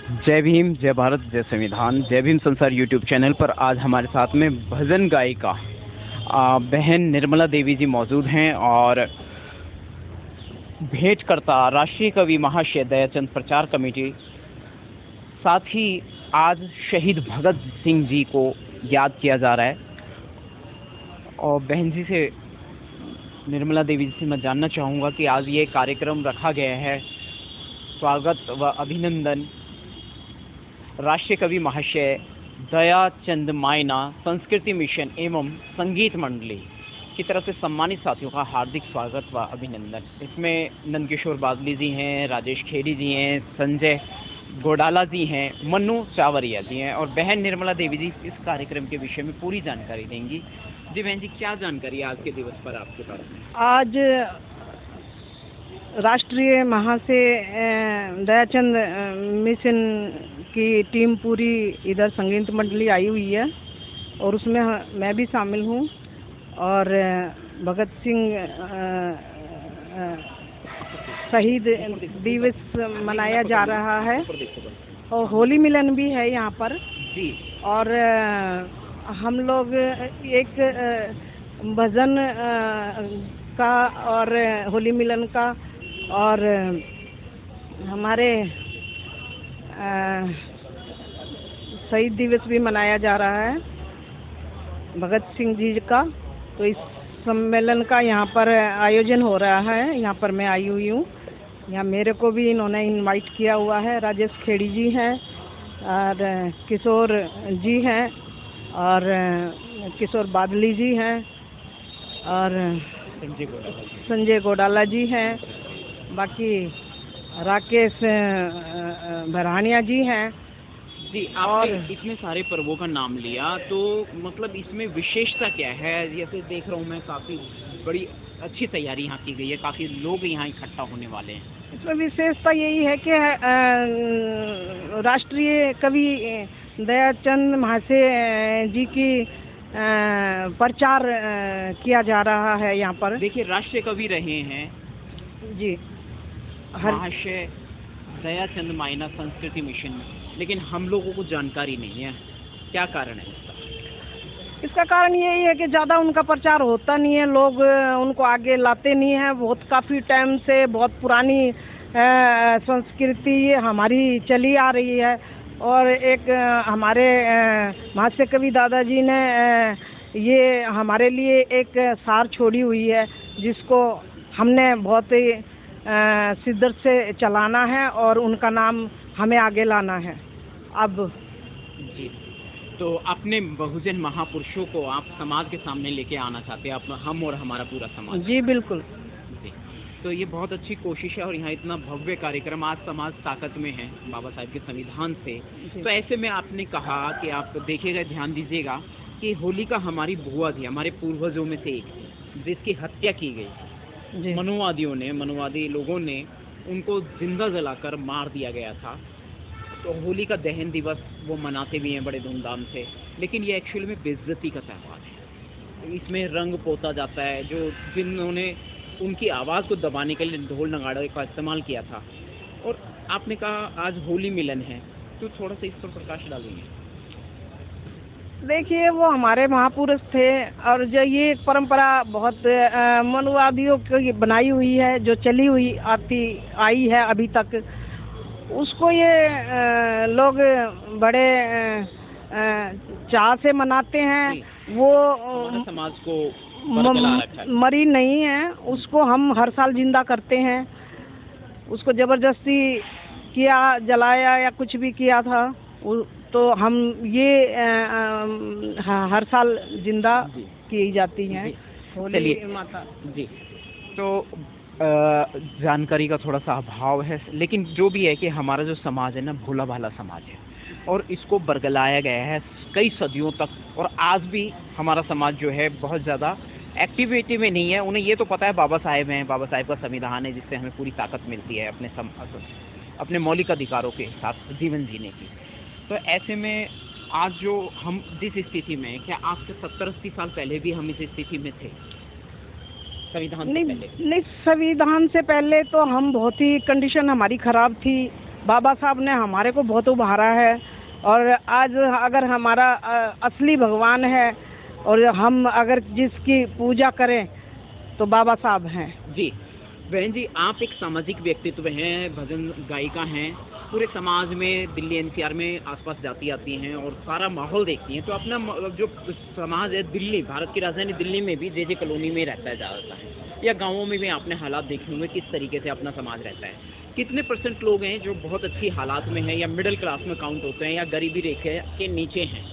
जय भीम, जय भारत, जय संविधान। जय भीम संसार यूट्यूब चैनल पर आज हमारे साथ में भजन गायिका बहन निर्मला देवी जी मौजूद हैं और भेंटकर्ता राष्ट्रीय कवि महाशय दयाचंद प्रचार कमेटी, साथ ही आज शहीद भगत सिंह जी को याद किया जा रहा है। और बहन जी से, निर्मला देवी जी से मैं जानना चाहूँगा कि आज ये कार्यक्रम रखा गया है, स्वागत व अभिनंदन राष्ट्रीय कवि महाशय दयाचंद मायना संस्कृति मिशन एवं संगीत मंडली की तरफ से सम्मानित साथियों का हार्दिक स्वागत व अभिनंदन। इसमें नंदकिशोर बादली जी हैं, राजेश खेड़ी जी हैं, संजय गोडाला जी हैं, मनु चावरिया जी हैं और बहन निर्मला देवी जी इस कार्यक्रम के विषय में पूरी जानकारी देंगी। जी बहन जी, क्या जानकारी है आज के दिवस पर आपके पास में? आज राष्ट्रीय महाशय दयाचंद मिशन की टीम पूरी इधर संगीत मंडली आई हुई है और उसमें मैं भी शामिल हूँ। और भगत सिंह शहीद दिवस मनाया जा रहा है और होली मिलन भी है यहाँ पर जी। और हम लोग एक भजन का और होली मिलन का और हमारे शहीद दिवस भी मनाया जा रहा है भगत सिंह जी का। तो इस सम्मेलन का यहाँ पर आयोजन हो रहा है। यहाँ पर मैं आई हुई हूँ। यहाँ मेरे को भी इन्होंने इनवाइट किया हुआ है। राजेश खेड़ी जी हैं और किशोर जी हैं और किशोर बादली जी हैं और संजय गोडाला जी हैं, बाकी राकेश भरानिया जी हैं जी। आपने इतने सारे पर्वों का नाम लिया, तो मतलब इसमें विशेषता क्या है? जैसे देख रहा हूँ मैं, काफ़ी बड़ी अच्छी तैयारी यहाँ की गई है, काफ़ी लोग यहाँ इकट्ठा होने वाले हैं। इसमें विशेषता यही है कि राष्ट्रीय कवि दयाचंद महाशय जी की प्रचार किया जा रहा है यहाँ पर। देखिए, राष्ट्रीय कवि रहे हैं जी महाशय दयाचंद मायना संस्कृति मिशन में, लेकिन हम लोगों को जानकारी नहीं है। क्या कारण है इसका? इसका कारण यही है कि ज़्यादा उनका प्रचार होता नहीं है, लोग उनको आगे लाते नहीं हैं। बहुत काफ़ी टाइम से बहुत पुरानी संस्कृति हमारी चली आ रही है और एक हमारे महाशय कवि दादाजी ने ये हमारे लिए एक सार छोड़ी हुई है, जिसको हमने बहुत ही शिद्दत से चलाना है और उनका नाम हमें आगे लाना है। अब जी, तो अपने बहुजन महापुरुषों को आप समाज के सामने लेके आना चाहते हैं, अपना हम और हमारा पूरा समाज? जी बिल्कुल जी। तो ये बहुत अच्छी कोशिश है और यहाँ इतना भव्य कार्यक्रम, आज समाज ताकत में है बाबा साहब के संविधान से। तो ऐसे में आपने कहा कि आप देखिएगा, ध्यान दीजिएगा कि होलिका हमारी बुआ थी, हमारे पूर्वजों में से एक थी, जिसकी हत्या की गई। मनुवादी लोगों ने उनको जिंदा जलाकर मार दिया गया था। तो होली का दहन दिवस वो मनाते भी हैं बड़े धूमधाम से, लेकिन ये एक्चुअल में बेइज्जती का त्यौहार है। इसमें रंग पोता जाता है, जो जिन्होंने उनकी आवाज़ को दबाने के लिए ढोल नगाड़े का इस्तेमाल किया था। और आपने कहा आज होली मिलन है, तो थोड़ा सा इस पर प्रकाश डालेंगे? देखिए, वो हमारे महापुरुष थे और जो ये एक परंपरा बहुत मनुवादियों की बनाई हुई है, जो चली हुई आई है अभी तक, उसको ये लोग बड़े चाह से मनाते हैं। वो समाज को मरी नहीं है, उसको हम हर साल जिंदा करते हैं। उसको जबरदस्ती किया, जलाया या कुछ भी किया था, तो हम ये हर साल जिंदा की जाती हैं होली माता जी। तो जानकारी का थोड़ा सा अभाव है, लेकिन जो भी है कि हमारा जो समाज है ना, भोला भाला समाज है और इसको बरगलाया गया है कई सदियों तक। और आज भी हमारा समाज जो है बहुत ज़्यादा एक्टिविटी में नहीं है। उन्हें ये तो पता है बाबा साहेब हैं, बाबा साहेब का संविधान है, जिससे हमें पूरी ताकत मिलती है अपने मौलिक अधिकारों के साथ जीवन जीने की। तो ऐसे में आज जो हम जिस स्थिति में, क्या आज से 70-80 साल पहले भी हम इस स्थिति में थे? संविधान से पहले? नहीं, संविधान से पहले तो हम बहुत ही कंडीशन हमारी ख़राब थी। बाबा साहब ने हमारे को बहुत उभारा है। और आज अगर हमारा असली भगवान है और हम अगर जिसकी पूजा करें तो बाबा साहब हैं। जी बहन जी, आप एक सामाजिक व्यक्तित्व हैं, भजन गायिका हैं, पूरे समाज में दिल्ली एनसीआर में आसपास जाती आती हैं और सारा माहौल देखती हैं। तो अपना जो समाज है दिल्ली, भारत की राजधानी दिल्ली में भी जे कॉलोनी में रहता है ज़्यादातर है, या गाँवों में भी आपने हालात देखे होंगे किस तरीके से अपना समाज रहता है। कितने % लोग हैं जो बहुत अच्छी हालात में हैं या मिडिल क्लास में काउंट होते हैं या गरीबी रेखे के नीचे हैं?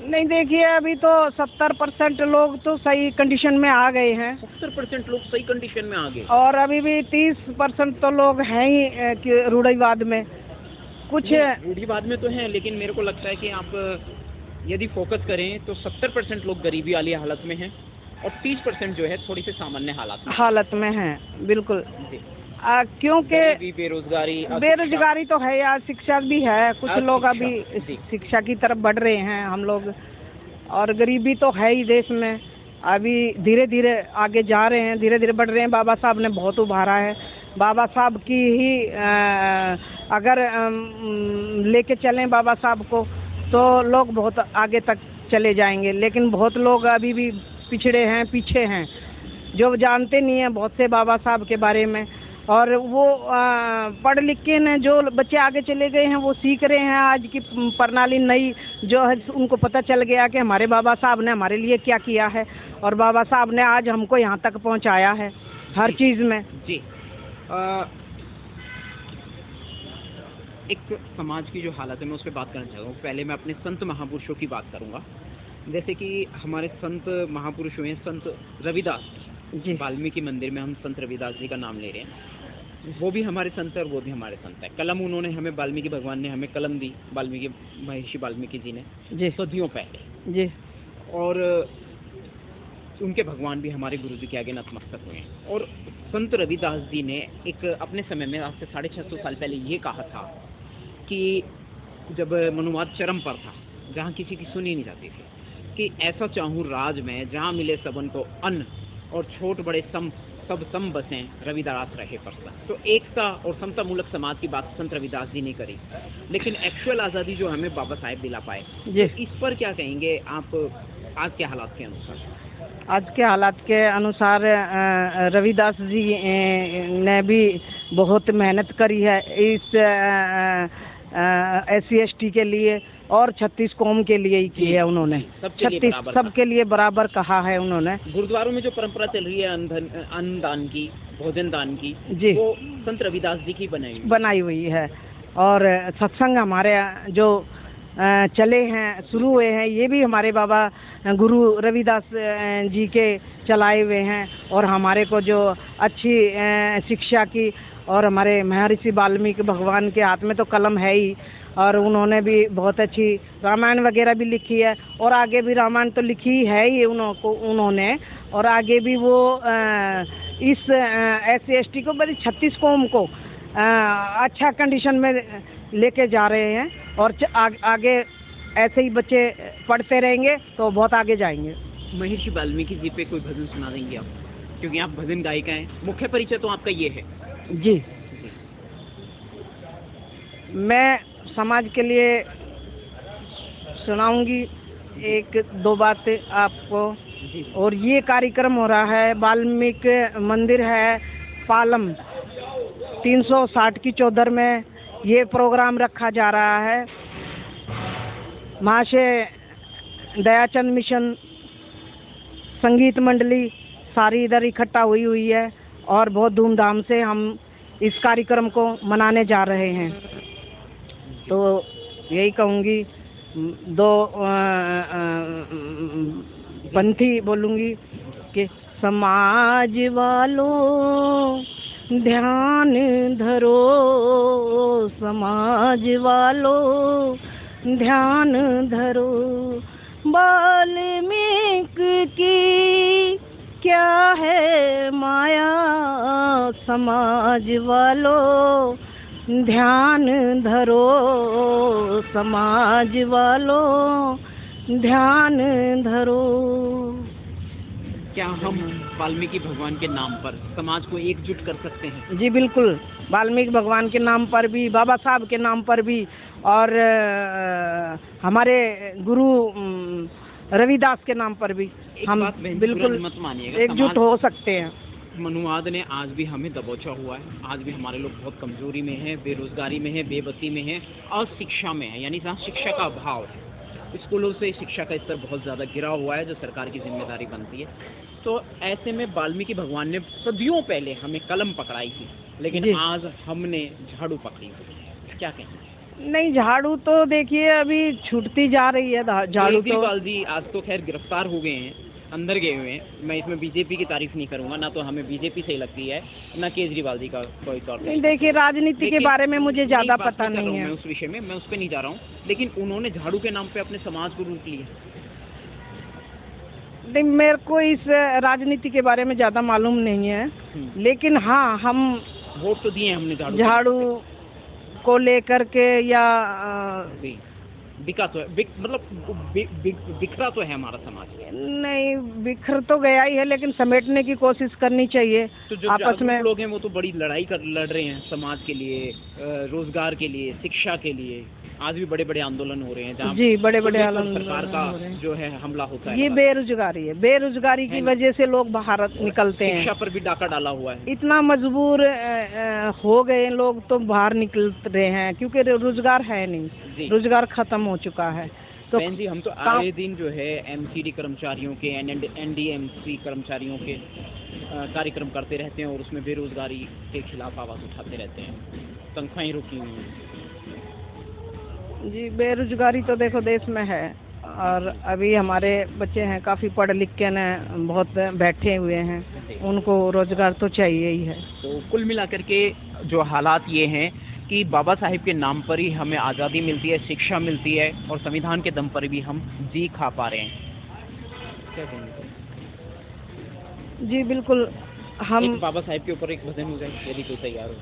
नहीं, देखिए अभी तो 70% लोग तो सही कंडीशन में आ गए हैं। 70% लोग सही कंडीशन में आ गए और अभी भी 30% तो लोग हैं ही कि रूढ़िवाद में कुछ। रूढ़िवाद में तो हैं, लेकिन मेरे को लगता है कि आप यदि फोकस करें तो 70% लोग गरीबी वाली हालत में हैं और 30% जो है थोड़ी सी सामान्य हालत में हैं। बिल्कुल। क्योंकि बेरोजगारी तो है यार, शिक्षा भी है, कुछ लोग अभी शिक्षा की तरफ बढ़ रहे हैं हम लोग, और गरीबी तो है ही देश में। अभी धीरे धीरे आगे जा रहे हैं, धीरे धीरे बढ़ रहे हैं। बाबा साहब ने बहुत उभारा है। बाबा साहब की ही अगर लेके चलें बाबा साहब को तो लोग बहुत आगे तक चले जाएंगे। लेकिन बहुत लोग अभी भी पिछड़े हैं, पीछे हैं, जो जानते नहीं हैं बहुत से बाबा साहब के बारे में। और वो पढ़ लिख के न जो बच्चे आगे चले गए हैं वो सीख रहे हैं आज की प्रणाली नई जो है, उनको पता चल गया कि हमारे बाबा साहब ने हमारे लिए क्या किया है और बाबा साहब ने आज हमको यहाँ तक पहुँचाया है हर चीज़ में। जी एक समाज की जो हालत है मैं उस पर बात करना चाहता हूँ। पहले मैं अपने संत महापुरुषों की बात करूँगा। जैसे कि हमारे संत महापुरुष हुए संत रविदास जी, वाल्मीकि मंदिर में हम संत रविदास जी का नाम ले रहे हैं। वो भी हमारे संत है और वो भी हमारे संत है। कलम उन्होंने हमें, वाल्मीकि भगवान ने हमें कलम दी, महर्षि वाल्मीकि जी ने जी सदियों पहले जी। और उनके भगवान भी हमारे गुरु जी के आगे नतमस्तक हुए हैं। और संत रविदास जी ने एक अपने समय में आज से 650 साल पहले ये कहा था कि जब मनुवाद चरम पर था, जहाँ किसी की सुनी नहीं जाती थी, कि ऐसा चाहूँ राज में जहाँ मिले सबन को अन्न और छोट बड़े सब सम बसें, रविदास रहे परसा। तो एकता और समता मूलक समाज की बात संत रविदास जी ने करी, लेकिन एक्चुअल आज़ादी जो हमें बाबा साहेब दिला पाए, तो इस पर क्या कहेंगे आप आज के हालात के अनुसार? आज के हालात के अनुसार रविदास जी ने भी बहुत मेहनत करी है इस SC ST के लिए और 36 कौम के लिए ही की है उन्होंने। 36 सबके लिए बराबर कहा है उन्होंने। गुरुद्वारों में जो परंपरा चल रही है अन्नदान की, भोजन दान की जी, वो संत रविदास जी की बनाई हुई है। और सत्संग हमारे जो चले हैं, शुरू हुए हैं, ये भी हमारे बाबा गुरु रविदास जी के चलाए हुए हैं। और हमारे को जो अच्छी शिक्षा की, और हमारे महर्षि वाल्मीकि भगवान के हाथ में तो कलम है ही, और उन्होंने भी बहुत अच्छी रामायण वगैरह भी लिखी है, और आगे भी रामायण तो लिखी है ही उन्होंने, और आगे भी वो इस SC ST को, बड़ी 36 कौम को अच्छा कंडीशन में लेके जा रहे हैं। और आगे ऐसे ही बच्चे पढ़ते रहेंगे तो बहुत आगे जाएंगे। महर्षि वाल्मीकि जी पे कोई भजन सुना देंगे आप, क्योंकि आप भजन गायिका हैं, मुख्य परिचय तो आपका ये है। जी, मैं समाज के लिए सुनाऊंगी 1-2 बातें आपको। और ये कार्यक्रम हो रहा है, वाल्मीकि मंदिर है पालम 360 की चौधर में ये प्रोग्राम रखा जा रहा है। महाशय दयाचंद मिशन संगीत मंडली सारी इधर इकट्ठा हुई है और बहुत धूमधाम से हम इस कार्यक्रम को मनाने जा रहे हैं। तो यही कहूँगी, 2 पंथी बोलूँगी कि समाज वालों ध्यान धरो, समाज वालों ध्यान धरो, वाल्मीकि की क्या है माया, समाज वालों ध्यान धरो, समाज वालों ध्यान धरो। क्या हम वाल्मीकि भगवान के नाम पर समाज को एकजुट कर सकते हैं? जी बिल्कुल, वाल्मीकि भगवान के नाम पर भी, बाबा साहब के नाम पर भी, और हमारे गुरु रविदास के नाम पर भी हम बिल्कुल मत मानिएगा, एकजुट हो सकते हैं। मनुवाद ने आज भी हमें दबोचा हुआ है। आज भी हमारे लोग बहुत कमजोरी में हैं, बेरोजगारी में हैं, बेबसी में हैं और शिक्षा में है, यानी जहाँ शिक्षा का अभाव है। स्कूलों से शिक्षा का स्तर बहुत ज़्यादा गिरा हुआ है, जो सरकार की जिम्मेदारी बनती है। तो ऐसे में वाल्मीकि भगवान ने सदियों पहले हमें कलम पकड़ाई थी, लेकिन आज हमने झाड़ू पकड़ी हुई है। क्या कहें? नहीं, झाड़ू तो देखिए अभी छूटती जा रही है झाड़ू। केजरीवाल जी आज तो खैर गिरफ्तार हो गए हैं, अंदर गए हुए हैं। मैं इसमें बीजेपी की तारीफ नहीं करूंगा, ना तो हमें बीजेपी सही लगती है, ना केजरीवाल जी का कोई तौर पर। नहीं, देखिए राजनीति के बारे में मुझे ज़्यादा पता नहीं है, मैं उस विषय में मैं उस पर नहीं जा रहा हूँ, लेकिन उन्होंने झाड़ू के नाम पे अपने समाज को लूट लिया। नहीं, मेरे को इस राजनीति के बारे में ज़्यादा मालूम नहीं है, लेकिन हाँ, हम वोट तो दिए हमने झाड़ू को लेकर के, या बिका तो है, मतलब बिखरा तो है हमारा समाज। नहीं, बिखर तो गया ही है, लेकिन समेटने की कोशिश करनी चाहिए। तो जो आपस में लोग हैं वो तो बड़ी लड़ाई लड़ रहे हैं समाज के लिए, रोजगार के लिए, शिक्षा के लिए। आज भी बड़े बड़े आंदोलन हो रहे हैं जहाँ जी बड़े आंदोलन सरकार का जो है हमला होता है। ये बेरोजगारी है, बेरोजगारी की वजह से लोग बाहर निकलते हैं। शिक्षा पर भी डाका डाला हुआ है। इतना मजबूर हो गए लोग तो बाहर निकल रहे हैं, क्योंकि रोजगार है नहीं, रोजगार खत्म हो चुका है। तो बहन जी, हम तो आए दिन जो है एमसीडी कर्मचारियों के, एनडीएमसी कर्मचारियों के कार्यक्रम करते रहते हैं और उसमें बेरोजगारी के खिलाफ आवाज़ उठाते रहते हैं। तनख्वाहें रुकी हुई हैं। जी, बेरोजगारी तो देखो देश में है, और अभी हमारे बच्चे हैं काफ़ी पढ़ लिख के न बहुत बैठे हुए हैं, उनको रोजगार तो चाहिए ही है। तो कुल मिलाकर के जो हालात ये हैं कि बाबा साहिब के नाम पर ही हमें आज़ादी मिलती है, शिक्षा मिलती है, और संविधान के दम पर भी हम जी खा पा रहे हैं। क्या कहेंगे? जी बिल्कुल, हम बाबा साहिब के ऊपर एक भजन हो जाए, यदि कोई तैयार हो तो।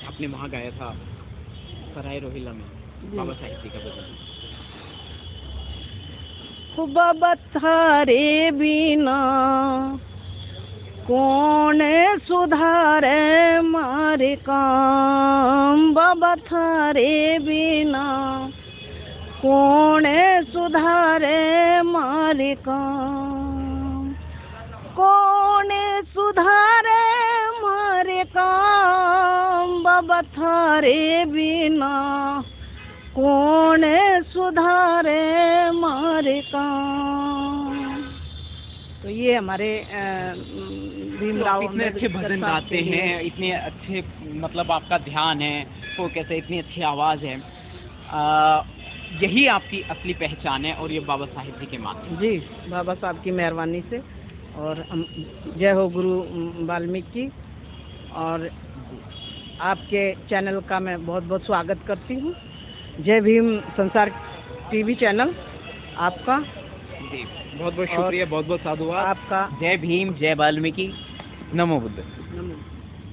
आपने वहाँ गाया था सराय रोहिला में बाबा साहिब जी का भजन। बाबा थारे बिना कौन सुधारे मारे काम, बाबा थारे बिना कौन सुधारे मारे काम, कौन सुधारे मारे काम, बाबा थारे बिना कौन सुधारे मारे काम। तो ये हमारे भीमराव इतने अच्छे भजन गाते हैं, इतने अच्छे, मतलब आपका ध्यान है, वो कैसे इतनी अच्छी आवाज़ है। यही आपकी असली पहचान है, और ये बाबा साहिब जी के माध्यम। जी, बाबा साहब की मेहरबानी से, और जय हो गुरु वाल्मीकि। और आपके चैनल का मैं बहुत बहुत स्वागत करती हूँ। जय भीम संसार टीवी चैनल आपका जी बहुत बहुत शुक्रिया, बहुत बहुत साधुवाद आपका। जय भीम, जय वाल्मीकि, नमो बुद्ध।